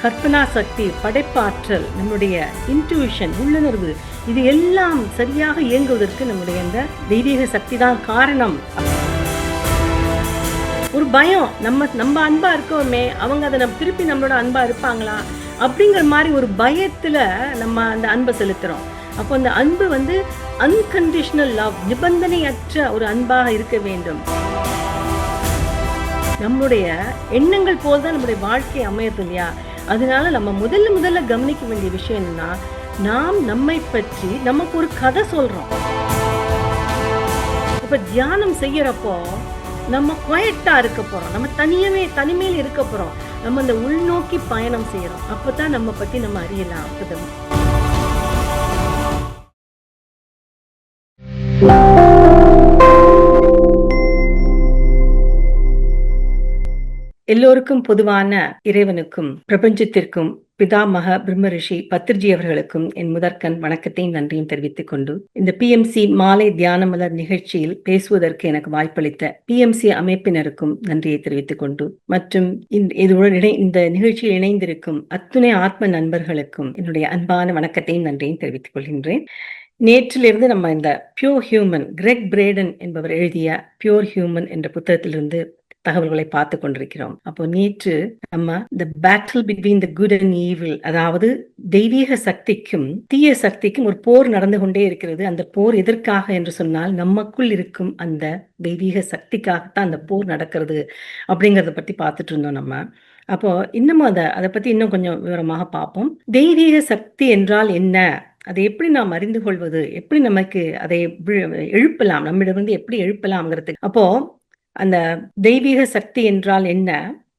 கற்பனா சக்தி, படைப்பாற்றல், நம்முடைய இன்ட்யூஷன், உள்ளுணர்வு, இது எல்லாம் சரியாக இயங்குவதற்கு நம்முடைய அந்த தெய்வீக சக்தி தான் காரணம். ஒரு பயம், நம்ம அன்பா இருக்கோமே, அவங்க அதை திருப்பி நம்மளோட அன்பா இருப்பாங்களா அப்படிங்கிற மாதிரி ஒரு பயத்துல நம்ம அந்த அன்பை செலுத்துறோம். அப்போ அந்த அன்பு அன்கண்டிஷனல் லவ், நிபந்தனையற்ற ஒரு அன்பாக இருக்க வேண்டும். நம்முடைய எண்ணங்கள் போல்தான் நம்முடைய வாழ்க்கை அமையது இல்லையா? அதனால நம்ம முதல்ல கவனிக்க வேண்டிய விஷயம் என்னன்னா, நாம் நம்மை பற்றி நமக்கு ஒரு கதை சொல்றோம். இப்ப தியானம் செய்யறப்போ நம்ம குவைட்டா இருக்க போறோம், நம்ம தனிமையில் இருக்க போறோம், நம்ம அந்த உள்நோக்கி பயணம் செய்யறோம். அப்பதான் நம்ம பத்தி நம்ம அறியலாம். எல்லோருக்கும் பொதுவான இறைவனுக்கும் பிரபஞ்சத்திற்கும் பிதாமக பிரம்ம ரிஷி பத்ரிஜி அவர்களுக்கும் என் முதற்கண் வணக்கத்தையும் நன்றியும் தெரிவித்துக் கொண்டு, இந்த PMC மாலை தியான மலர் நிகழ்ச்சியில் பேசுவதற்கு எனக்கு வாய்ப்பளித்த PMC அமைப்பினருக்கும் நன்றியை தெரிவித்துக் கொண்டு, மற்றும் இந்த நிகழ்ச்சியில் இணைந்திருக்கும் அத்துணை ஆத்ம நண்பர்களுக்கும் என்னுடைய அன்பான வணக்கத்தையும் நன்றியும் தெரிவித்துக் கொள்கின்றேன். நேற்றிலிருந்து நம்ம இந்த பியூர் ஹியூமன், கிரெக் பிரேடன் என்பவர் எழுதிய பியூர் ஹியூமன் என்ற புத்தகத்திலிருந்து தகவல்களை பார்த்து கொண்டிருக்கிறோம். அப்போ நேற்று நம்ம இந்த battle between the good and evil, அதாவது தெய்வீக சக்திக்கும் தீய சக்திக்கும் ஒரு போர் நடந்து கொண்டே இருக்கிறது. அந்த போர் எதற்காக என்று சொன்னால், நமக்குள் இருக்கும் அந்த தெய்வீக சக்திக்காகத்தான் அந்த போர் நடக்கிறது அப்படிங்கறத பத்தி பார்த்துட்டு இருந்தோம் நம்ம. அப்போ இன்னமும் அதை பத்தி இன்னும் கொஞ்சம் விவரமாக பார்ப்போம். தெய்வீக சக்தி என்றால் என்ன, அதை எப்படி நாம் அறிந்து கொள்வது, எப்படி நமக்கு அதை எழுப்பலாம், நம்மிடமிருந்து எப்படி எழுப்பலாம்ங்கிறதுக்கு. அப்போ அந்த தெய்வீக சக்தி என்றால் என்ன,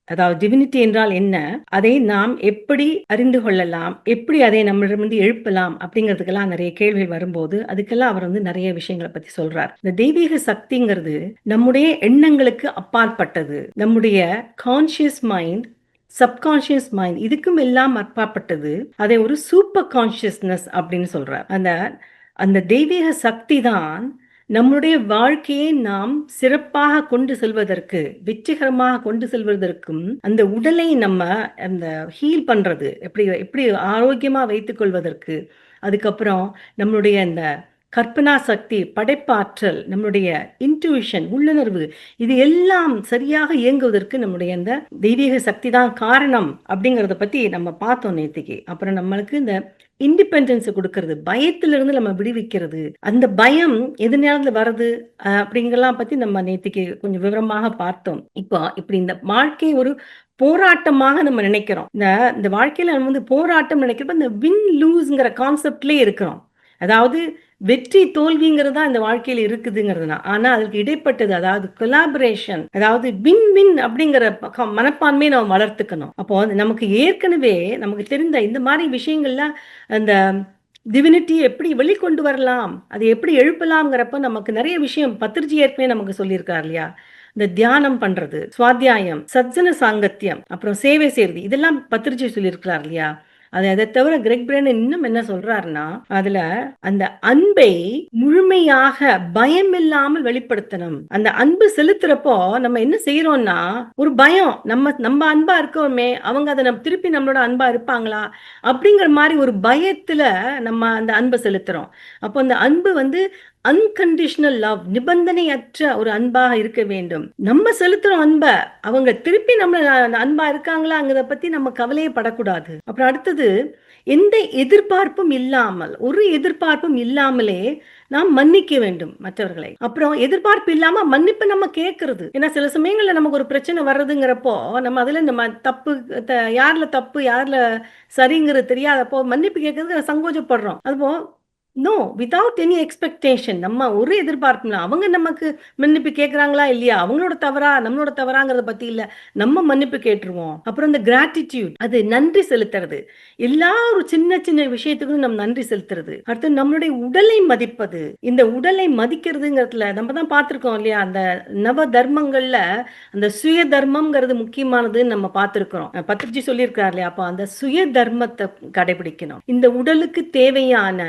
அதாவது டிவினிட்டி என்றால் என்ன, அதை நாம் எப்படி அறிந்து கொள்ளலாம், எப்படி அதை நம்மிடமிருந்து எழுப்பலாம் அப்படிங்கிறதுக்கெல்லாம் நிறைய கேள்வி வரும்போது அதுக்கெல்லாம் அவர் நிறைய விஷயங்களை பத்தி சொல்றார். இந்த தெய்வீக சக்திங்கிறது நம்முடைய எண்ணங்களுக்கு அப்பாற்பட்டது. நம்முடைய கான்சியஸ் மைண்ட், சப்கான்சியஸ் மைண்ட், இதுக்கும் எல்லாம் அப்பாற்பட்டது. அதை ஒரு சூப்பர் கான்சியஸ்னஸ் அப்படின்னு சொல்றார். அந்த தெய்வீக சக்தி தான் நம்முடைய வாழ்க்கையை நாம் சிறப்பாக கொண்டு செல்வதற்கு, வெற்றிகரமாக கொண்டு செல்வதற்கும், அந்த உடலை நம்ம அந்த ஹீல் பண்றது, எப்படி ஆரோக்கியமா வைத்துக் கொள்வதற்கு, அதுக்கப்புறம் நம்மளுடைய அந்த கற்பனா சக்தி, படைப்பாற்றல், நம்மளுடைய இன்ட்யூஷன், உள்ளுணர்வு, இது எல்லாம் சரியாக இயங்குவதற்கு நம்முடைய அந்த தெய்வீக சக்தி தான் காரணம் அப்படிங்கறத பத்தி நம்ம பார்த்தோம் நேத்திக்கு. அப்புறம் நம்மளுக்கு இந்த இண்டிபெண்டன்ஸ் கொடுக்கறது, பயத்திலிருந்து நம்ம விடுவிக்கிறது, அந்த பயம் எது நேரத்துல வருது அப்படிங்கலாம் பத்தி நம்ம நேத்திக்கு கொஞ்சம் விவரமாக பார்த்தோம். இப்போ இப்படி இந்த வாழ்க்கை ஒரு போராட்டமாக நம்ம நினைக்கிறோம். இந்த வாழ்க்கையில நம்ம போராட்டம் நினைக்கிறப்ப இந்த வின் லூஸ்ங்கிற கான்செப்ட்லயே இருக்கிறோம். அதாவது வெற்றி தோல்விங்கிறது தான் இந்த வாழ்க்கையில இருக்குதுங்கிறதுனா, ஆனா அதுக்கு இடைப்பட்டது, அதாவது கொலாபரேஷன், அதாவது வின் வின் அப்படிங்கிற மனப்பான்மையை நம்ம வளர்த்துக்கணும். அப்போ நமக்கு ஏற்கனவே நமக்கு தெரிந்த இந்த மாதிரி விஷயங்கள்ல அந்த டிவினிட்டி எப்படி வெளிக்கொண்டு வரலாம், அதை எப்படி எழுப்பலாம்ங்கிறப்ப நமக்கு நிறைய விஷயம் பத்ரிஜி ஏற்கனவே நமக்கு சொல்லியிருக்காரு இல்லையா? இந்த தியானம் பண்றது, சுவாத்தியாயம், சத்ஜன சாங்கத்தியம், அப்புறம் சேவை செய்யறது, இதெல்லாம் பத்ரிஜி சொல்லியிருக்கிறார் இல்லையா? அதை தவிர கிரெக் பிரேடன் இன்னும் என்ன சொல்றாருன்னா, அதுல அந்த அன்பை முழுமையாக பயம் இல்லாமல் வெளிப்படுத்தணும். அந்த அன்பு செலுத்துறப்போ நம்ம என்ன செய்யறோம்னா, ஒரு பயம், நம்ம அன்பா இருக்கோமே, அவங்க அதை திருப்பி நம்மளோட அன்பா இருப்பாங்களா அப்படிங்கிற மாதிரி ஒரு பயத்துல நம்ம அந்த அன்பை செலுத்துறோம். அப்போ அந்த அன்பு அன்கண்டிஷனல் லவ், நிபந்தனையற்ற ஒரு அன்பாக இருக்க வேண்டும். நம்ம செலுத்துறோம் அன்பை, அவங்க திருப்பி நம்மள அன்பா இருக்காங்களாங்கிறத பத்தி நம்ம கவலையே படக்கூடாது. அப்புறம் அடுத்தது, எந்த எதிர்பார்ப்பும் இல்லாமல், ஒரு எதிர்பார்ப்பும் இல்லாமலே நாம் மன்னிக்க வேண்டும் மற்றவர்களை. அப்புறம் எதிர்பார்ப்பு இல்லாம மன்னிப்பு நம்ம கேட்கறது. ஏன்னா சில சமயங்கள்ல நமக்கு ஒரு பிரச்சனை வர்றதுங்கிறப்போ நம்ம அதுல நம்ம தப்பு, யார்ல தப்பு யார்ல சரிங்கிறது தெரியாதப்போ மன்னிப்பு கேட்கறதுக்கு சங்கோஜப்படுறோம். அதுபோ நோ, வித்வுட் எனி எக்ஸ்பெக்டேஷன், நம்ம ஒரு எதிர்பார்ப்புல அவங்க நமக்கு மன்னிப்பு கேட்கறாங்களா இல்லையா, அவங்களோட தவறா நம்மளோட தவறாங்கிறத பத்தி இல்ல, நம்ம மன்னிப்பு கேட்டுருவோம். அப்புறம் இந்த கிராட்டிடியூட், அது நன்றி செலுத்துறது, எல்லா ஒரு சின்ன சின்ன விஷயத்துக்கும் நம்ம நன்றி செலுத்துறது. அடுத்து நம்மளுடைய உடலை மதிப்பது. இந்த உடலை மதிக்கிறதுங்கிறதுல நம்ம தான் பார்த்திருக்கோம் இல்லையா, அந்த நவ தர்மங்கள்ல அந்த சுய தர்மம்ங்கிறது முக்கியமானதுன்னு நம்ம பார்த்திருக்கிறோம். பத்ரிஜி சொல்லியிருக்காரு இல்லையா? அப்போ அந்த சுய தர்மத்தை கடைபிடிக்கணும். இந்த உடலுக்கு தேவையான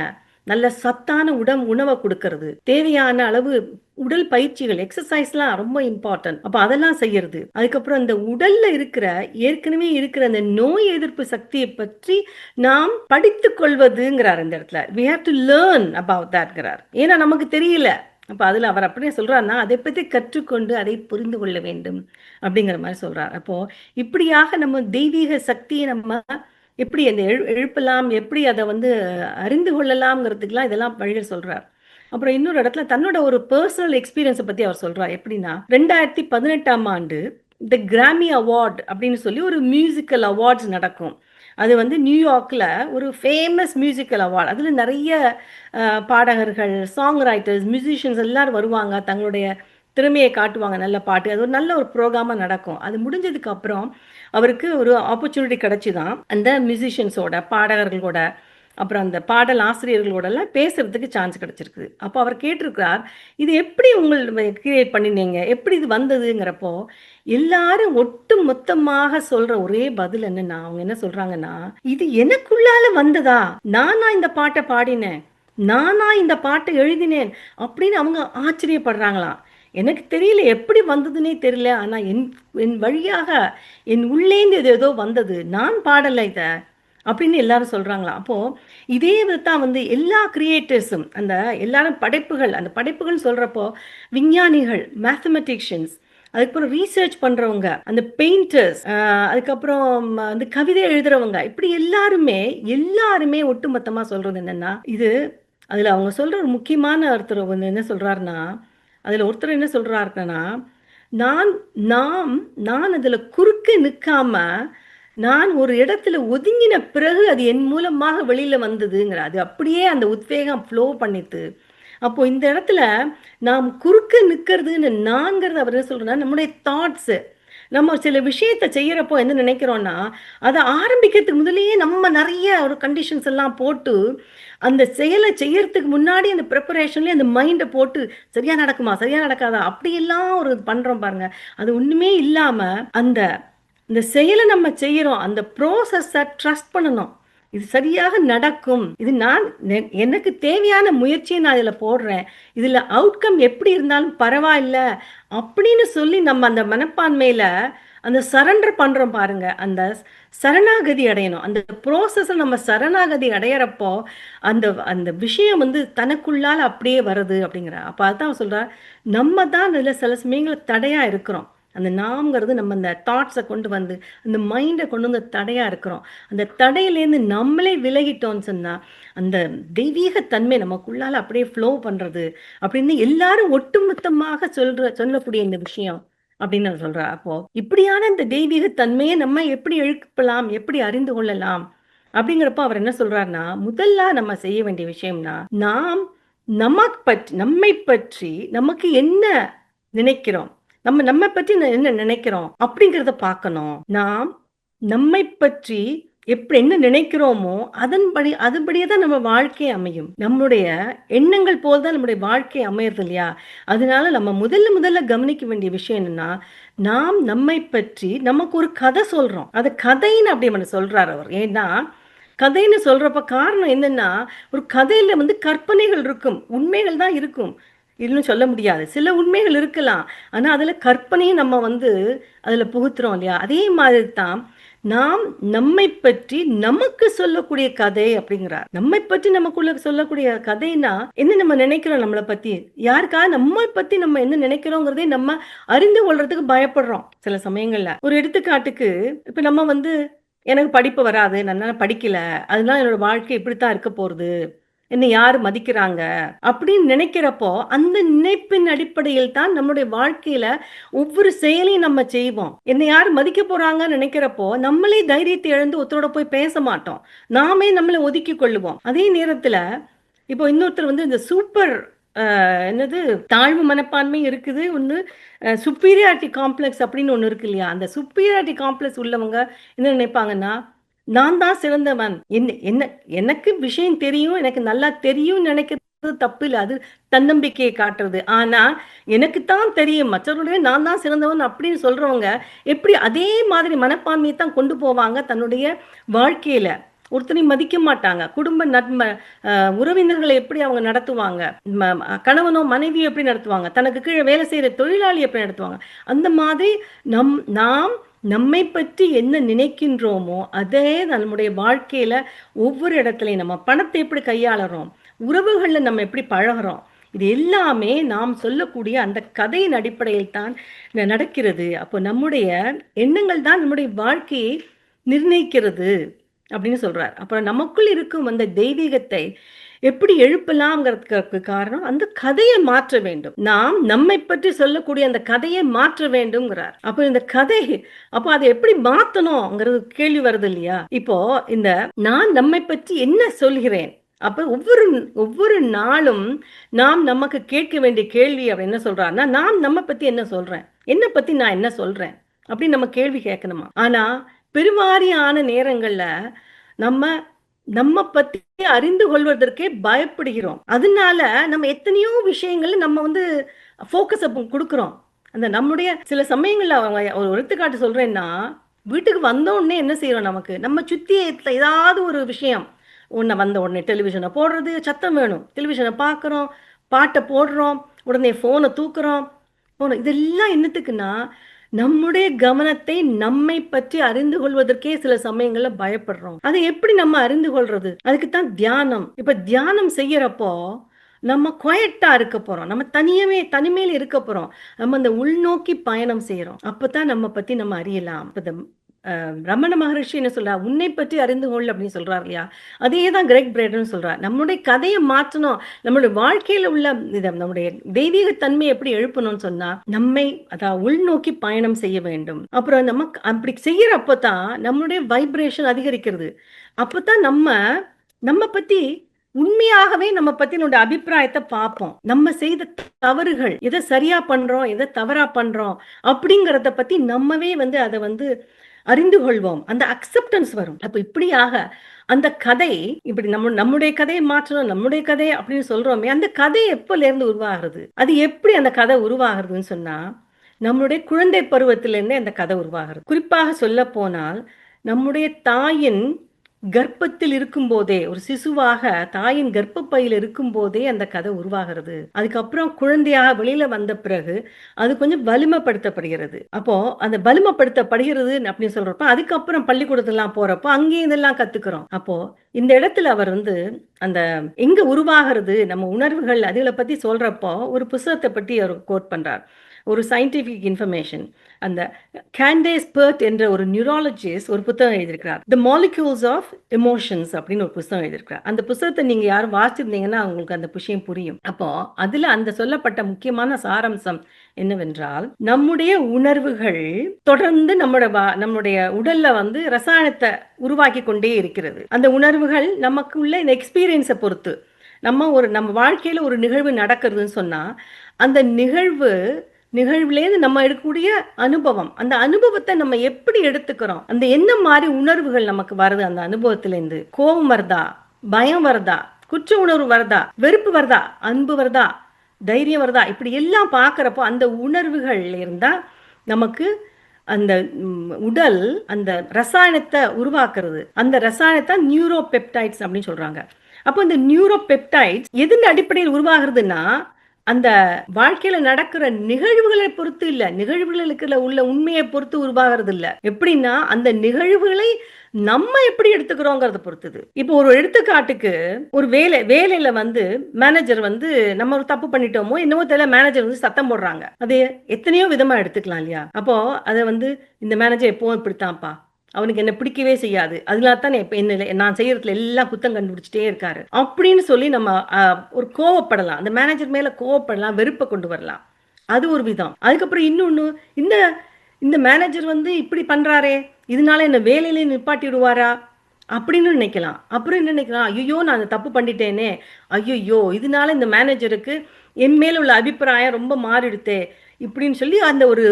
நல்ல சத்தான உணவை கொடுக்கறது, தேவையான அளவு உடல் பயிற்சிகள் எக்ஸசைஸ்லாம் ரொம்ப இம்பார்ட்டன்ட். அப்ப அதெல்லாம் செய்யறது. அதுக்கப்புறம் இந்த உடல்ல இருக்கிற ஏற்கனவே இருக்கிற அந்த நோய் எதிர்ப்பு சக்தியை பற்றி நாம் படித்துக் கொள்வதுங்கிறார் இந்த இடத்துல. we have to learn about thatங்கிறார். ஏன்னா நமக்கு தெரியல. அப்ப அதுல அவர் அப்படியே சொல்றாருன்னா அதை பத்தி கற்றுக்கொண்டு அதை புரிந்து கொள்ள வேண்டும் அப்படிங்கிற மாதிரி சொல்றார். அப்போ இப்படியாக நம்ம தெய்வீக சக்தியை நம்ம எப்படி அந்த எழுப்பலாம், எப்படி அதை வந்து அறிந்து கொள்ளலாம்ங்கிறதுக்கெல்லாம் இதெல்லாம் வழிகள் சொல்றார். அப்புறம் இன்னொரு இடத்துல தன்னோட ஒரு பர்சனல் எக்ஸ்பீரியன்ஸை பத்தி அவர் சொல்றார். எப்படின்னா 2018ஆம் ஆண்டு த கிராமி அவார்ட் அப்படின்னு சொல்லி ஒரு மியூசிக்கல் அவார்ட்ஸ் நடக்கும். அது வந்து நியூயார்க்ல ஒரு ஃபேமஸ் மியூசிக்கல் அவார்டு. அதுல நிறைய பாடகர்கள், சாங் ரைட்டர்ஸ், மியூசிஷியன்ஸ் எல்லாரும் வருவாங்க, தங்களுடைய திறமையை காட்டுவாங்க, நல்ல பாட்டு. அது ஒரு நல்ல ஒரு ப்ரோக்ராமாக நடக்கும். அது முடிஞ்சதுக்கு அப்புறம் அவருக்கு ஒரு ஆப்பர்ச்சுனிட்டி கிடைச்சிதான் அந்த மியூசிஷியன்ஸோட, பாடகர்களோட, அப்புறம் அந்த பாடல் ஆசிரியர்களோடலாம் பேசுறதுக்கு சான்ஸ் கிடைச்சிருக்குது. அப்போ அவர் கேட்டிருக்கிறார், இது எப்படி கிரியேட் பண்ணினீங்க, எப்படி இது வந்ததுங்கிறப்போ எல்லாரும் ஒட்டு மொத்தமாக சொல்ற ஒரே பதில் என்னன்னா, அவங்க என்ன சொல்றாங்கன்னா, இது எனக்குள்ளால வந்ததா, நானா இந்த பாட்டை பாடினேன், நானா இந்த பாட்டை எழுதினேன் அப்படின்னு அவங்க ஆச்சரியப்படுறாங்களாம். எனக்கு தெரியல, எப்படி வந்ததுன்னே தெரியல, ஆனா என் வழியாக என் உள்ளேந்து இது ஏதோ வந்தது, நான் பாடலை இத அப்படின்னு எல்லாரும் சொல்றாங்களாம். அப்போ இதே தான் வந்து எல்லா கிரியேட்டர்ஸும், அந்த எல்லாரும் படைப்புகள், அந்த படைப்புகள் சொல்றப்போ விஞ்ஞானிகள், மேத்தமெட்டிஷியன்ஸ், அதுக்கப்புறம் ரீசர்ச் பண்றவங்க, அந்த பெயிண்டர்ஸ், அதுக்கப்புறம் அந்த கவிதை எழுதுறவங்க, இப்படி எல்லாருமே ஒட்டுமொத்தமா சொல்றது என்னன்னா, இது அதுல அவங்க சொல்ற ஒரு முக்கியமான ஒருத்தர் வந்து என்ன சொல்றாருன்னா, அதுல ஒருத்தர் என்ன சொல்றாருன்னா, நான் அதுல குறுக்க நிற்காம, நான் ஒரு இடத்துல ஒதுங்கின பிறகு அது என் மூலமாக வெளியில வந்ததுங்கிற, அது அப்படியே அந்த உத்வேகம் ஃப்ளோ பண்ணித்து. அப்போ இந்த இடத்துல நாம் குறுக்க நிற்கிறதுன்னு நான்கிறது அவர் என்ன சொல்றேன்னா, நம்முடைய தாட்ஸு, நம்ம சில விஷயத்தை செய்யறப்போ என்ன நினைக்கிறோம்னா, அதை ஆரம்பிக்கிறதுக்கு முதலேயே நம்ம நிறைய ஒரு கண்டிஷன்ஸ் எல்லாம் போட்டு அந்த செயலை செய்யறதுக்கு முன்னாடி அந்த ப்ரிப்பரேஷன்லேயே அந்த மைண்டை போட்டு சரியா நடக்குமா, சரியா நடக்காதா, அப்படியெல்லாம் ஒரு பண்றோம் பாருங்க. அது ஒண்ணுமே இல்லாம அந்த இந்த செயலை நம்ம செய்யறோம், அந்த ப்ரோசஸை ட்ரஸ்ட் பண்ணணும். இது சரியாக நடக்கும், இது எனக்கு தேவையான முயற்சியை நான் இதில் போடுறேன், இதில் அவுட்கம் எப்படி இருந்தாலும் பரவாயில்ல அப்படின்னு சொல்லி நம்ம அந்த மனப்பான்மையில அந்த சரண்டர் பண்றோம் பாருங்க, அந்த சரணாகதி அடையணும். அந்த ப்ரோசஸை நம்ம சரணாகதி அடையிறப்போ அந்த அந்த விஷயம் வந்து தனக்குள்ளால அப்படியே வருது அப்படிங்கிற. அப்போ அதான் சொல்ற, நம்ம தான் அதில் சில சமயங்களில் தடையா இருக்கிறோம். அந்த நாம்ங்கிறது நம்ம அந்த தாட்ஸை கொண்டு வந்து அந்த மைண்டை கொண்டு வந்து தடையா இருக்கிறோம். அந்த தடையிலேருந்து நம்மளே விலகிட்டோம்னு சொன்னா அந்த தெய்வீக தன்மை நமக்குள்ளால அப்படியே ஃப்ளோ பண்றது அப்படின்னு எல்லாரும் ஒட்டுமொத்தமாக சொல்லக்கூடிய இந்த விஷயம் அப்படின்னு நான் சொல்றேன். அப்போ இப்படியான இந்த தெய்வீக தன்மையை நம்ம எப்படி எழுப்பலாம், எப்படி அறிந்து கொள்ளலாம் அப்படிங்கிறப்ப அவர் என்ன சொல்றாருன்னா, முதல்ல நம்ம செய்ய வேண்டிய விஷயம்னா, நாம் நம்மை பற்றி நமக்கு என்ன நினைக்கிறோம், நம்ம பற்றி என்ன நினைக்கிறோம் அப்படிங்கிறத பார்க்கணும். நாம் நம்மை பற்றி என்ன நினைக்கிறோமோ அதன்படியே தான் நம்ம வாழ்க்கை அமையும். நம்முடைய எண்ணங்கள் போல் தான் நம்முடைய வாழ்க்கை அமையறது இல்லையா? அதனால நம்ம முதல்ல கவனிக்க வேண்டிய விஷயம் என்னன்னா, நாம் நம்மை பற்றி நமக்கு ஒரு கதை சொல்றோம். அது கதைன்னு அப்படி சொல்றாரு அவர். ஏன்னா கதைன்னு சொல்றப்ப காரணம் என்னன்னா, ஒரு கதையில வந்து கற்பனைகள் இருக்கும், உண்மைகள் தான் இருக்கும், இல்லைன்னு சொல்ல முடியாது. சில உண்மைகள் இருக்கலாம், ஆனா அதுல கற்பனையும் நம்ம வந்து அதுல புகுத்துறோம் இல்லையா? அதே மாதிரி தான் நாம் நம்மை பற்றி நமக்கு சொல்லக்கூடிய கதை அப்படிங்கிறார். நம்மை பற்றி நமக்குள்ள சொல்லக்கூடிய கதைனா என்ன நம்ம நினைக்கிறோம், நம்மளை பத்தி யாருக்காக நம்ம பத்தி நம்ம என்ன நினைக்கிறோங்கிறதே நம்ம அறிந்து கொள்றதுக்கு பயப்படுறோம் சில சமயங்கள்ல. ஒரு எடுத்துக்காட்டுக்கு, இப்ப நம்ம வந்து எனக்கு படிப்பு வராது, நான் படிக்கல, அதனால என்னோட வாழ்க்கை இப்படித்தான் இருக்க போறது, என்னை யாரு மதிக்கிறாங்க அப்படின்னு நினைக்கிறப்போ அந்த நினைப்பின் அடிப்படையில் தான் நம்முடைய வாழ்க்கையில ஒவ்வொரு செயலையும் நம்ம செய்வோம். என்னை யாரு மதிக்க போறாங்கன்னு நினைக்கிறப்போ நம்மளே தைரியத்தை இழந்து ஒருத்தரோட போய் பேச மாட்டோம், நாமே நம்மளை ஒதுக்கி கொள்ளுவோம். அதே நேரத்துல இப்போ இன்னொருத்தர் வந்து இந்த சூப்பர் என்னது தாழ்வு மனப்பான்மை இருக்குது, ஒன்று சுப்பீரியாரிட்டி காம்ப்ளெக்ஸ் அப்படின்னு ஒன்று இருக்கு இல்லையா? அந்த சுப்பீரியாரிட்டி காம்ப்ளெக்ஸ் உள்ளவங்க என்ன நினைப்பாங்கன்னா, நான் தான் சிறந்தவன், எனக்கு விஷயம் தெரியும், எனக்கு நல்லா தெரியும் நினைக்கிறது தப்பு இல்லை, அது தன்னம்பிக்கையை காட்டுறது. ஆனா எனக்கு தான் தெரியும், மற்றவர்களுடைய நான் தான் சிறந்தவன் அப்படின்னு சொல்றவங்க எப்படி அதே மாதிரி மனப்பான்மையை தான் கொண்டு போவாங்க தன்னுடைய வாழ்க்கையில. ஒருத்தரையும் மதிக்க மாட்டாங்க. குடும்ப உறவினர்களை எப்படி அவங்க நடத்துவாங்க? கணவனோ, மனைவியோ எப்படி நடத்துவாங்க? தனக்கு கீழ வேலை செய்ற தொழிலாளி எப்படி நடத்துவாங்க? அந்த மாதிரி நாம் நம்மை பற்றி என்ன நினைக்கின்றோமோ, அதே நம்முடைய வாழ்க்கையில ஒவ்வொரு இடத்துலயும் நம்ம பணத்தை எப்படி கையாளுறோம்? உறவுகள்ல நம்ம எப்படி பழகுறோம்? இது எல்லாமே நாம் சொல்லக்கூடிய அந்த கதையின் அடிப்படையில் தான் நடக்கிறது. அப்போ நம்முடைய எண்ணங்கள் தான் நம்முடைய வாழ்க்கையை நிர்ணயிக்கிறது அப்படின்னு சொல்றார். அப்புறம் நமக்குள் இருக்கும் அந்த தெய்வீகத்தை எப்படி எழுப்பலாம்ங்கிறதுக்கு காரணம் அந்த கதையை மாற்ற வேண்டும். நாம் நம்மை பற்றி சொல்லக்கூடிய அந்த கதையை மாற்ற வேண்டும்ங்கிறார். அப்ப இந்த கதை அப்ப அதை எப்படி மாத்தணும்ங்கிறது கேள்வி வருது இல்லையா? இப்போ இந்த நான் நம்மை பற்றி என்ன சொல்கிறேன்? அப்ப ஒவ்வொரு நாளும் நாம் நமக்கு கேட்க வேண்டிய கேள்வி அவர் என்ன சொல்றாருன்னா, நான் நம்ம பத்தி என்ன சொல்றேன்? என்ன பத்தி நான் என்ன சொல்றேன்? அப்படின்னு நம்ம கேள்வி கேட்கணுமா? ஆனா பெருவாரியான நேரங்கள்ல நம்ம நம்ம பத்தி அறிந்து கொள்வதற்கே பயப்படுகிறோம். அதனால நம்ம எத்தனையோ விஷயங்கள்ல நம்ம வந்து ஃபோக்கஸ குடுக்குறோம். அந்த நம்முடைய சில சமயங்கள்ல அவங்க ஒரு எடுத்துக்காட்டு சொல்றேன்னா, வீட்டுக்கு வந்த உடனே என்ன செய்றோம் நமக்கு? நம்ம சுத்தி ஏதாவது ஒரு விஷயம். வந்த உடனே டெலிவிஷன போடுறது, சத்தம் வேணும். டெலிவிஷன பார்க்குறோம், பாட்ட போடுறோம், உடனே ஃபோன தூக்குறோம். இதெல்லாம் என்னத்துக்குன்னா, நம்முடைய கவனத்தை நம்மை பற்றி அறிந்து கொள்வதற்கே சில சமயங்கள்ல பயப்படுறோம். அதை எப்படி நம்ம அறிந்து கொள்றது? அதுக்கு தான் தியானம். இப்ப தியானம் செய்யறப்போ நம்ம குவைட்டா இருக்க போறோம். நம்ம தனிமையில இருக்க போறோம். நம்ம அந்த உள்நோக்கி பயணம் செய்றோம். அப்பதான் நம்ம பத்தி நம்ம அறியலாம். ரமண மகரிஷி என்ன சொல்றார்? உன்னை பற்றி அறிந்து கொள் அப்படின்னு சொல்றார் இல்லையா? அதே தான் கிரெக் பிரேடர்னு சொல்றார். நம்முடைய கதையை மாற்றணும். நம்மளுடைய வாழ்க்கையில உள்ள நம்முடைய தெய்வீக தன்மையை எப்படி எழுப்பணும்னு சொன்னா, அதாவது உள்நோக்கி பயணம் செய்ய வேண்டும். அப்புறம் நமக்கு அப்படி செய்யறப்ப தான் நம்மளுடைய வைப்ரேஷன் அதிகரிக்கிறது. அப்பதான் நம்ம பத்தி உண்மையாகவே நம்ம பத்தி நம்முடைய அபிப்பிராயத்தை பார்ப்போம். நம்ம செய்த தவறுகள் எதை சரியா பண்றோம், எதை தவறா பண்றோம் அப்படிங்கறத பத்தி நம்மவே வந்து அதை வந்து அறிந்து கொள்வோம். அந்த அக்செப்டன்ஸ் வரும். அப்ப இப்படியாக அந்த கதை இப்படி நம்முடைய கதையை மாற்றணும், நம்முடைய கதை அப்படின்னு சொல்றோமே, அந்த கதை எப்பல இருந்து உருவாகிறது? அது எப்படி அந்த கதை உருவாகிறதுன்னு சொன்னா, நம்முடைய குழந்தை பருவத்திலிருந்தே அந்த கதை உருவாகிறது. குறிப்பாக சொல்ல போனால் நம்முடைய தாயின் கர்ப்பத்தில் இருக்கும்போதே, ஒரு சிசுவாக தாயின் கர்ப்பப்பையில் இருக்கும்போதே அந்த கதை உருவாகிறது. அதுக்கப்புறம் குழந்தையாக வெளியில வந்த பிறகு அது கொஞ்சம் வலிமைப்படுத்தப்படுகிறது. அப்போ அந்த வலிமைப்படுத்தப்படுகிறது அப்படின்னு சொல்றப்ப அதுக்கப்புறம் பள்ளிக்கூடத்துலாம் போறப்போ அங்கேயும் இதெல்லாம் கத்துக்கிறோம். அப்போ இந்த இடத்துல அவர் வந்து அந்த எங்க உருவாகிறது நம்ம உணர்வுகள் அதுகளை பத்தி சொல்றப்போ ஒரு புத்தகத்தை பற்றி அவர் கோட் பண்றார். ஒரு சயின்டிபிக் இன்ஃபர்மேஷன். அந்த கேண்டேஸ் பெர்ட் என்ற ஒரு நியூராலஜிஸ்ட் ஒரு புத்தகம் எழுதியிருக்கிறார். த மாலிக்யூல்ஸ் ஆஃப் எமோஷன்ஸ் அப்படின்னு ஒரு புத்தகம் எழுதியிருக்கிறார். அந்த புத்தகத்தை நீங்க யாரும் வாசிச்சிருந்தீங்கன்னா உங்களுக்கு அந்த விஷயம் புரியும். அப்போ அதுல அந்த சொல்லப்பட்ட முக்கியமான சாராம்சம் என்னவென்றால், நம்முடைய உணர்வுகள் தொடர்ந்து நம்முடைய உடல்ல வந்து ரசாயனத்தை உருவாக்கி கொண்டே இருக்கிறது. அந்த உணர்வுகள் நமக்குள்ள இந்த எக்ஸ்பீரியன்ஸை பொறுத்து நம்ம வாழ்க்கையில ஒரு நிகழ்வு நடக்கிறதுன்னு சொன்னா அந்த நிகழ்வுலேருந்து நம்ம எடுக்கக்கூடிய அனுபவம், அந்த அனுபவத்தை நம்ம எப்படி எடுத்துக்கிறோம், அந்த என்ன மாதிரி உணர்வுகள் நமக்கு வருது அந்த அனுபவத்திலேருந்து? கோபம் வருதா, பயம் வருதா, குற்ற உணர்வு வருதா, வெறுப்பு வருதா, அன்பு வருதா, தைரியம் வருதா, இப்படி எல்லாம் பார்க்குறப்போ அந்த உணர்வுகள் இருந்தா நமக்கு அந்த உடல் அந்த ரசாயனத்தை உருவாக்குறது. அந்த ரசாயனத்தை நியூரோபெப்டைட்ஸ் அப்படின்னு சொல்றாங்க. அப்போ இந்த நியூரோபெப்டைட்ஸ் எதன் அடிப்படையில் உருவாகிறதுனா அந்த வாழ்க்கையில நடக்கிற நிகழ்வுகளை பொறுத்து இல்ல, நிகழ்வுகளுக்கு உள்ள உண்மையை பொறுத்து உருவாகிறது இல்ல. எப்படின்னா அந்த நிகழ்வுகளை நம்ம எப்படி எடுத்துக்கிறோங்கிறத பொறுத்தது. இப்போ ஒரு எடுத்துக்காட்டுக்கு ஒரு வேலையில வந்து மேனேஜர் வந்து நம்ம ஒரு தப்பு பண்ணிட்டோமோ என்னவோ தெரியல, மேனேஜர் வந்து சத்தம் போடுறாங்க. அது எத்தனையோ விதமா எடுத்துக்கலாம் இல்லையா? அப்போ அதை வந்து இந்த மேனேஜர் எப்பவும் இப்படித்தான்ப்பா, அவனுக்கு என்ன பிடிக்கவே செய்யாது, அதனால தான் நான் செய்யறதுல எல்லாம் குத்தம் கண்டுபிடிச்சிட்டே இருக்காரு அப்படின்னு சொல்லி நம்ம ஒரு கோவப்படலாம். அந்த மேனேஜர் மேல கோவப்படலாம், வெறுப்பை கொண்டு வரலாம். அது ஒரு விதம். அதுக்கப்புறம் இன்னொன்னு, இந்த இந்த மேனேஜர் வந்து இப்படி பண்றாரே, இதனால என்ன வேலையிலே நிப்பாட்டி விடுவாரா அப்படின்னு நினைக்கலாம். அப்புறம் என்ன நினைக்கலாம், ஐயோ நான் அந்த தப்பு பண்ணிட்டேனே, ஐயோ இதனால இந்த மேனேஜருக்கு என் மேல உள்ள அபிப்பிராயம் ரொம்ப மாறிடுத்தே இப்படின்னு சொல்லி அந்த ஒரு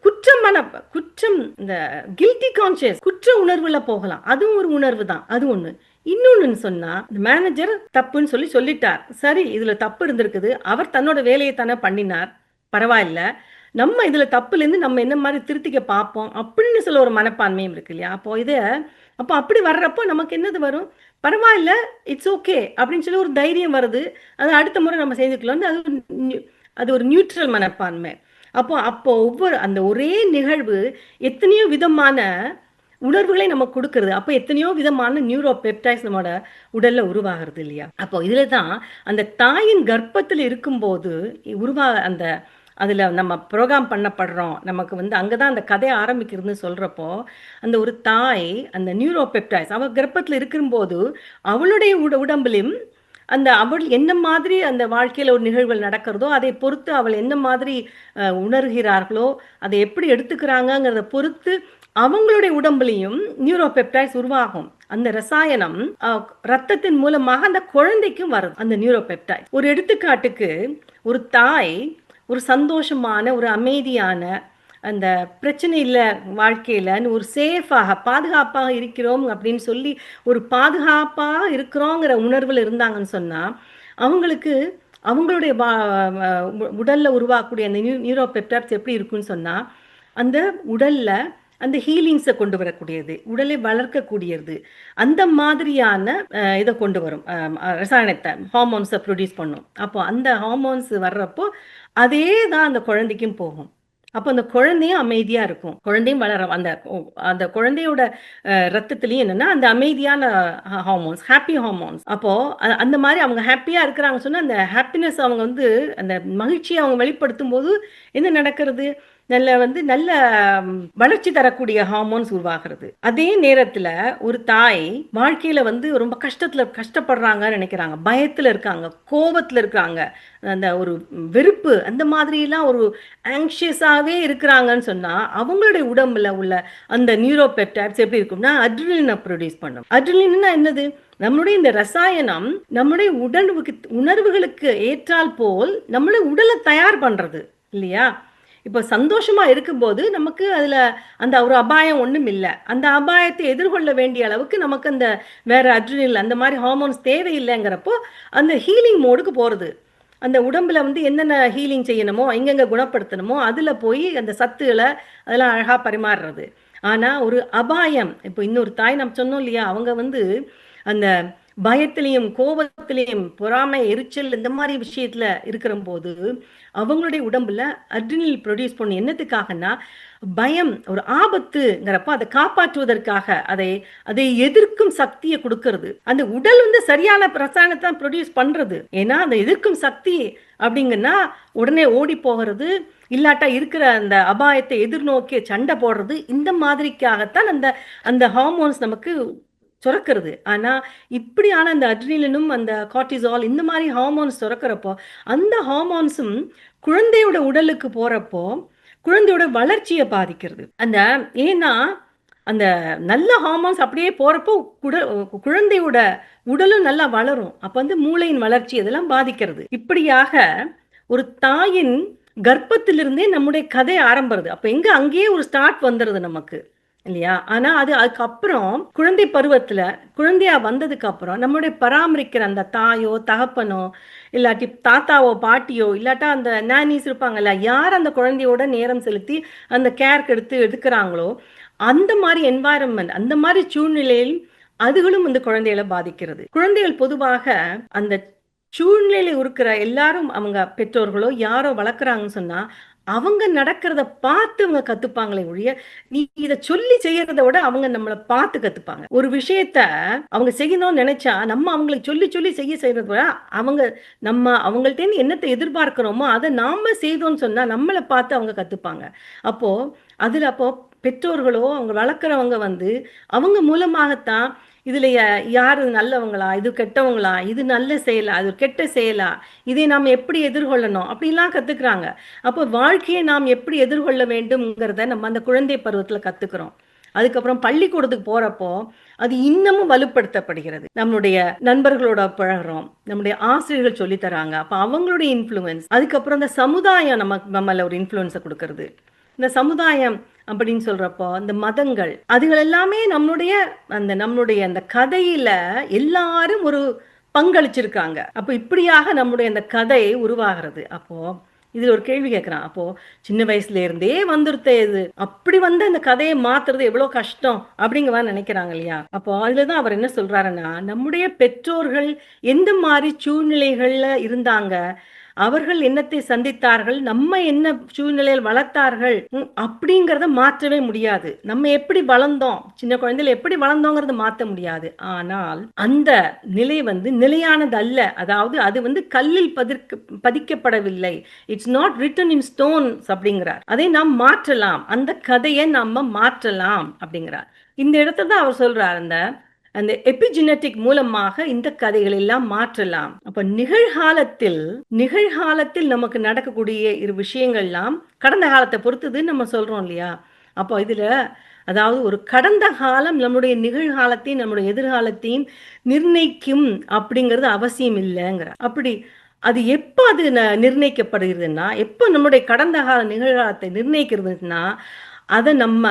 குற்றம், இந்த கில்ட்டி கான்சியஸ் குற்ற உணர்வுல போகலாம். அதுவும் ஒரு உணர்வு தான். அது ஒண்ணு. இன்னொன்னு சொன்னா, மேனேஜர் தப்புன்னு சொல்லிட்டார். சரி, இதுல தப்பு இருந்திருக்குது, அவர் தன்னோட வேலையை தானே பண்ணினார், பரவாயில்ல, நம்ம இதுல தப்புல இருந்து நம்ம என்ன மாதிரி திருத்திக்க பார்ப்போம் அப்படின்னு சொல்ல ஒரு மனப்பான்மையும் இருக்கு இல்லையா? அப்போ இதை அப்போ அப்படி வர்றப்போ நமக்கு என்னது வரும், பரவாயில்ல, இட்ஸ் ஓகே அப்படின்னு சொல்லி ஒரு தைரியம் வருது. அது அடுத்த முறை நம்ம செஞ்சுக்கலாம். அது ஒரு நியூட்ரல் மனப்பான்மை. அப்போ அப்போ ஒவ்வொரு அந்த ஒரே நிகழ்வு எத்தனையோ விதமான உணர்வுகளை நமக்கு கொடுக்கறது. அப்போ எத்தனையோ விதமான நியூரோ பெப்டைட்ஸ் நம்மோட உடல்ல உருவாகிறது இல்லையா? அப்போ இதுல தான் அந்த தாயின் கர்ப்பத்தில் இருக்கும்போது அந்த அதுல நம்ம புரோகிராம் பண்ணப்படுறோம். நமக்கு வந்து அங்க தான் அந்த கதை ஆரம்பிக்கிறதுன்னு சொல்றப்போ, அந்த ஒரு தாய் அந்த நியூரோ பெப்டைட்ஸ் அவ கர்ப்பத்துல இருக்கும்போது, அவளுடைய உடம்பிலும் அவள் என்ன மாதிரி அந்த வாழ்க்கையில ஒரு நிகழ்வுகள் நடக்கிறதோ, அதை பொறுத்து அவள் என்ன மாதிரி உணர்கிறார்களோ, அதை எப்படி எடுத்துக்கிறாங்கங்கிறத பொறுத்து அவங்களுடைய உடம்புலயும் நியூரோ பெப்டைட்ஸ் உருவாகும். அந்த ரசாயனம் ரத்தத்தின் மூலமாக அந்த குழந்தைக்கும் வருது அந்த நியூரோ பெப்டைட். ஒரு எடுத்துக்காட்டுக்கு ஒரு தாய் ஒரு சந்தோஷமான ஒரு அமைதியான அந்த பிரச்சனை இல்லை வாழ்க்கையில ஒரு சேஃபாக பாதுகாப்பாக இருக்கிறோம் அப்படின்னு சொல்லி ஒரு பாதுகாப்பாக இருக்கிறோங்கிற உணர்வில் இருந்தாங்கன்னு சொன்னா அவங்களுக்கு அவங்களுடைய உடல்ல உருவாக்கக்கூடிய அந்த நியூரோ பெப்டைட்ஸ் எப்படி இருக்குன்னு சொன்னா அந்த உடல்ல அந்த ஹீலிங்ஸை கொண்டு வரக்கூடியது, உடலை வளர்க்கக்கூடியது, அந்த மாதிரியான இதை கொண்டு வரும், ரசாயனத்தை ஹார்மோன்ஸை ப்ரொடியூஸ் பண்ணும். அப்போ அந்த ஹார்மோன்ஸ் வர்றப்போ அதே தான் அந்த குழந்தைக்கும் போகும். அப்போ அந்த குழந்தையும் அமைதியா இருக்கும், குழந்தையும் வளர அந்த அந்த குழந்தையோட ரத்தத்திலையும் என்னன்னா அந்த அமைதியான ஹார்மோன்ஸ், ஹாப்பி ஹார்மோன்ஸ். அப்போ அந்த மாதிரி அவங்க ஹாப்பியா இருக்கிறாங்க சொன்னா அந்த ஹாப்பினஸ் அவங்க வந்து அந்த மகிழ்ச்சியை அவங்க வெளிப்படுத்தும் போது என்ன நடக்கிறது, நல்ல வளர்ச்சி தரக்கூடிய ஹார்மோன்ஸ் உருவாகிறது. அதே நேரத்துல ஒரு தாய் வாழ்க்கையில வந்து ரொம்ப கஷ்டப்படுறாங்கன்னு நினைக்கிறாங்க, பயத்துல இருக்காங்க, கோபத்துல இருக்காங்க, அந்த ஒரு வெறுப்பு அந்த மாதிரி எல்லாம் ஒரு ஆங்ஷியஸாவே இருக்கிறாங்கன்னு சொன்னா அவங்களுடைய உடம்புல உள்ள அந்த நியூரோ பெப்டைட்ஸ் எப்படி இருக்கும்னா அட்ரினலினை ப்ரொடியூஸ் பண்ணும். அட்ரினலின்னா என்னது, நம்மளுடைய இந்த ரசாயனம் நம்முடைய உணர்வுகளுக்கு ஏற்றால் போல் நம்மளுடைய உடலை தயார் பண்றது இல்லையா? இப்போ சந்தோஷமா இருக்கும்போது நமக்கு அதுல அந்த ஒரு அபாயம் ஒண்ணும் இல்லை, அந்த அபாயத்தை எதிர்கொள்ள வேண்டிய அளவுக்கு நமக்கு அந்த வேற அட்ரினல் அந்த மாதிரி ஹார்மோன்ஸ் தேவையில்லைங்கிறப்போ அந்த ஹீலிங் மோடுக்கு போறது. அந்த உடம்புல வந்து என்னென்ன ஹீலிங் செய்யணுமோ, எங்கெங்க குணப்படுத்தணுமோ அதுல போய் அந்த சத்துக்களை அதெல்லாம் அழகா பரிமாறுறது. ஆனா ஒரு அபாயம், இப்போ இன்னொரு தாய் நம்ம சொன்னோம் இல்லையா, அவங்க வந்து அந்த பயத்திலையும் கோபத்திலையும் பொறாமை எரிச்சல் இந்த மாதிரி விஷயத்துல இருக்கிற போது அவங்களுடைய உடம்புல அட்ரினல் ப்ரொடியூஸ் பண்ண என்னத்துக்காகனா பயம் ஒரு ஆபத்துங்கிறப்ப அதை காப்பாற்றுவதற்காக அதை எதிர்க்கும் சக்தியை கொடுக்கறது. அந்த உடல் வந்து சரியான ரசாயனத்தை ப்ரொடியூஸ் பண்றது. ஏன்னா அந்த எதிர்க்கும் சக்தி அப்படிங்கன்னா உடனே ஓடி போகிறது, இல்லாட்டா இருக்கிற அந்த அபாயத்தை எதிர்நோக்கி சண்டை போடுறது, இந்த மாதிரிக்காகத்தான் அந்த அந்த ஹார்மோன்ஸ் நமக்கு சுரக்கிறது. ஆனா இப்படியான அந்த அட்ரினலினும் அந்த கார்டிசால் இந்த மாதிரி ஹார்மோன்ஸ் சுரக்கிறப்போ அந்த ஹார்மோன்ஸும் குழந்தையோட உடலுக்கு போறப்போ குழந்தையோட வளர்ச்சியை பாதிக்கிறது. ஏன்னா அந்த நல்ல ஹார்மோன்ஸ் அப்படியே போறப்போ குழந்தையோட உடலும் நல்லா வளரும். அப்ப வந்து மூளையின் வளர்ச்சி இதெல்லாம் பாதிக்கிறது. இப்படியாக ஒரு தாயின் கர்ப்பத்திலிருந்தே நம்முடைய கதை ஆரம்புறது. அப்ப எங்க அங்கேயே ஒரு ஸ்டார்ட் வந்துருது நமக்கு இல்லையா? ஆனா அதுக்கப்புறம் குழந்தை பருவத்துல குழந்தையா வந்ததுக்கு அப்புறம் நம்மளுடைய பராமரிக்கிற அந்த தாயோ தகப்பனோ இல்லாட்டி தாத்தாவோ பாட்டியோ இல்லாட்டா அந்த நானிஸ் இருப்பாங்கல்ல, யார் அந்த குழந்தையோட நேரம் செலுத்தி அந்த கேர் எடுக்கிறாங்களோ அந்த மாதிரி என்வாயரன்மெண்ட் அந்த மாதிரி சூழ்நிலையில் அதுகளும் இந்த குழந்தைகளை பாதிக்கிறது. குழந்தைகள் பொதுவாக அந்த சூழ்நிலையில இருக்கிற எல்லாரும் அவங்க பெற்றோர்களோ யாரோ வளர்க்குறாங்கன்னு சொன்னா அவங்க நடக்கிறத பார்த்து அவங்க கத்துப்பாங்களே ஒழிய நீ இதை சொல்லி செய்யறத விட அவங்க நம்மளை பார்த்து கத்துப்பாங்க. ஒரு விஷயத்த அவங்க செய்யணும்னு நினைச்சா நம்ம அவங்களுக்கு சொல்லி சொல்லி செய்யறத விட அவங்கள்ட்ட என்னத்தை எதிர்பார்க்கிறோமோ அதை நாம செய்தோம்னு சொன்னா நம்மளை பார்த்து அவங்க கத்துப்பாங்க. அப்போ பெற்றோர்களோ அவங்க வளர்க்குறவங்க வந்து அவங்க மூலமாகத்தான் இதுல யாரு நல்லவங்களா, இது கெட்டவங்களா, இது நல்ல செயலா, அது கெட்ட செயலா, இதை நாம் எப்படி எதிர்கொள்ளணும் அப்படிலாம் கத்துக்கிறாங்க. அப்போ வாழ்க்கையை நாம் எப்படி எதிர்கொள்ள வேண்டும்ங்கிறத நம்ம அந்த குழந்தை பருவத்துல கத்துக்கிறோம். அதுக்கப்புறம் பள்ளிக்கூடத்துக்கு போறப்போ அது இன்னமும் வலுப்படுத்தப்படுகிறது. நம்மளுடைய நண்பர்களோட பழகிறோம், நம்முடைய ஆசிரியர்கள் சொல்லி தராங்க, அப்ப அவங்களுடைய இன்ஃப்ளூயன்ஸ், அதுக்கப்புறம் இந்த சமுதாயம் நம்மள ஒரு இன்ஃப்ளூயன்ஸை கொடுக்கறது. இந்த சமுதாயம் அப்படின்னு சொல்றப்போ இந்த மதங்கள் அதுகள் எல்லாமே நம்மளுடைய அந்த கதையில எல்லாரும் ஒரு பங்களிச்சிருக்காங்க. அப்போ இப்படியாக நம்முடைய அந்த கதை உருவாகிறது. அப்போ இதுல ஒரு கேள்வி கேட்கிறான். அப்போ சின்ன வயசுல இருந்தே வந்துருத்தே இது. அப்படி வந்து அந்த கதைய மாத்துறது எவ்வளோ கஷ்டம் அப்படிங்கிற மாரி நினைக்கிறாங்க இல்லையா? அப்போ அதுலதான் அவர் என்ன சொல்றாருன்னா, நம்முடைய பெற்றோர்கள் எந்த மாரி சூழ்நிலைகள்ல இருந்தாங்க? அவர்கள் என்னத்தை சந்தித்தார்கள்? நம்ம என்ன சூழ்நிலையில் வளர்த்தார்கள்? அப்படிங்கிறத மாற்றவே முடியாது. நம்ம எப்படி வளர்ந்தோம்? சின்ன குழந்தையில எப்படி வளர்ந்தோங்கிறத மாத்த முடியாது. ஆனால் அந்த நிலை வந்து நிலையானது அல்ல. அதாவது அது வந்து கல்லில் பதிக்கப்படவில்லை. It's not written in stones அப்படிங்கிறார். அதை நாம் மாற்றலாம். அந்த கதையை நம்ம மாற்றலாம் அப்படிங்கிறார். இந்த இடத்துல தான் அவர் சொல்றார், அந்த அந்த எபிஜெனடிக் மூலமாக இந்த கதைகள் எல்லாம் மாற்றலாம். அப்ப நிகழ்காலத்தில் நமக்கு நடக்கக்கூடிய இரு விஷயங்கள்லாம் கடந்த காலத்தை பொறுத்தது நம்ம சொல்றோம் இல்லையா? அப்போ இதுல அதாவது ஒரு கடந்த காலம் நம்முடைய நிகழ்காலத்தையும் நம்முடைய எதிர்காலத்தையும் நிர்ணயிக்கும் அப்படிங்கிறது அவசியம் இல்லைங்கிற. அப்படி அது எப்போ அது நிர்ணயிக்கப்படுகிறதுன்னா, எப்போ நம்முடைய கடந்த கால நிகழ்காலத்தை நிர்ணயிக்கிறதுனா, அதை நம்ம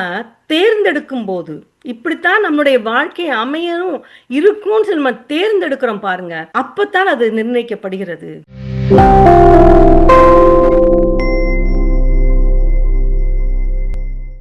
தேர்ந்தெடுக்கும் போது, இப்படித்தான் நம்முடைய வாழ்க்கை அமையணும் இருக்கும்னு நம்ம தேர்ந்தெடுக்கிறோம் பாருங்க, அப்பத்தான் அது நிர்ணயிக்கப்படுகிறது.